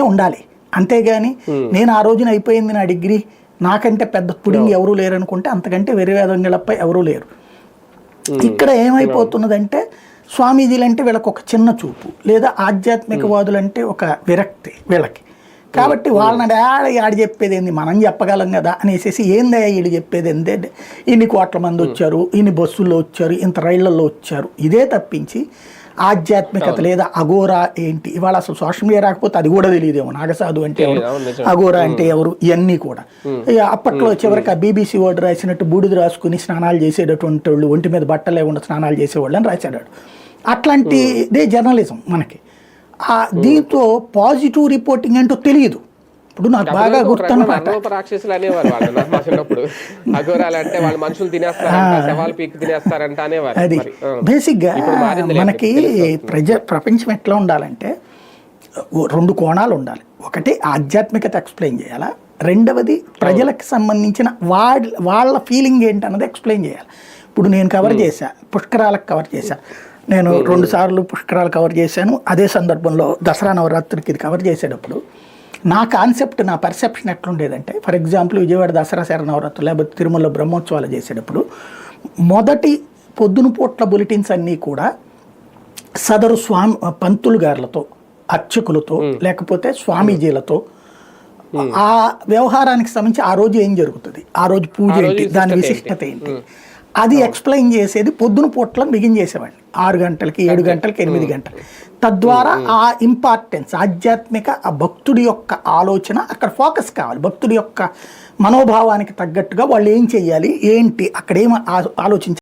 ఉండాలి. అంతేగాని నేను ఆ రోజున అయిపోయింది నా డిగ్రీ, నాకంటే పెద్ద పుడింగ్ ఎవరూ లేరు అనుకుంటే అంతకంటే వెర్రివేదంగళపై ఎవరూ లేరు. ఇక్కడ ఏమైపోతున్నదంటే స్వామీజీలంటే వీళ్ళకి ఒక చిన్న చూపు, లేదా ఆధ్యాత్మికవాదులంటే ఒక విరక్తి వీళ్ళకి. కాబట్టి వాళ్ళని ఆడ చెప్పేది ఏంది, మనం చెప్పగలం కదా అనేసి ఏందయ్యా వీళ్ళు చెప్పేది ఏంటంటే ఇన్ని కోట్ల మంది వచ్చారు, ఇన్ని బస్సుల్లో వచ్చారు, ఇంత రైళ్లలో వచ్చారు, ఇదే తప్పించి ఆధ్యాత్మికత లేదా అఘోరా ఏంటి, ఇవాళ అసలు సోషల్ మీడియా రాకపోతే అది కూడా తెలియదేమో. నాగసాధు అంటే ఎవరు, అఘోరా అంటే ఎవరు, ఇవన్నీ కూడా అప్పట్లో చివరికి ఆ BBC వాడు రాసినట్టు బూడిద రాసుకుని స్నానాలు చేసేటటువంటి వాళ్ళు, ఒంటి మీద బట్టలు లేకుండా స్నానాలు చేసేవాళ్ళు అని రాశాడు. అట్లాంటిదే జర్నలిజం మనకి. దీంతో పాజిటివ్ రిపోర్టింగ్ అంటూ తెలియదు. ఇప్పుడు నాకు బాగా గుర్తున్నమాట, రాక్షసులు అనేవారు మా చిన్నప్పుడు. అఘోరాలు అంటే వాళ్ళు మనుషులు తినేస్తారంట, శవాలు పీకి తినేస్తారంట అనేవారు. అది బేసిక్గా మనకి ప్రపంచం ఎట్లా ఉండాలంటే 2 కోణాలు ఉండాలి. ఒకటి ఆధ్యాత్మికత ఎక్స్ప్లెయిన్ చేయాలా, రెండవది ప్రజలకు సంబంధించిన వాళ్ళ ఫీలింగ్ ఏంటన్నది ఎక్స్ప్లెయిన్ చేయాలి. ఇప్పుడు నేను కవర్ చేశా, పుష్కరాలకు కవర్ చేశా, నేను 2 సార్లు పుష్కరాలు కవర్ చేశాను. అదే సందర్భంలో దసరా నవరాత్రికి ఇది కవర్ చేసేటప్పుడు నా కాన్సెప్ట్, నా పర్సెప్షన్ ఎట్లుండేదంటే, ఫర్ ఎగ్జాంపుల్ విజయవాడ దసరా శరన్నవరాత్రులు లేకపోతే తిరుమలలో బ్రహ్మోత్సవాలు చేసేటప్పుడు మొదటి పొద్దున పూట్ల బులెటిన్స్ అన్నీ కూడా సదరు పంతులు గారులతో, అర్చకులతో, లేకపోతే స్వామీజీలతో ఆ వ్యవహారానికి సంబంధించి ఆ రోజు ఏం జరుగుతుంది, ఆ రోజు పూజ ఏంటి, దాని విశిష్టత ఏంటి, అది ఎక్స్ప్లెయిన్ చేసేది పొద్దున పూట్లను బిగిన్ చేసేవాడిని 6 గంటలకి, 7 గంటలకి, 8 గంటలు. తద్వారా ఆ ఇంపార్టెన్స్, ఆధ్యాత్మిక ఆ భక్తుడి యొక్క ఆలోచన అక్కడ ఫోకస్ కావాలి. భక్తుడి యొక్క మనోభావానికి తగ్గట్టుగా వాళ్ళు ఏం చెయ్యాలి, ఏంటి, అక్కడ ఏం ఆలోచించాలి.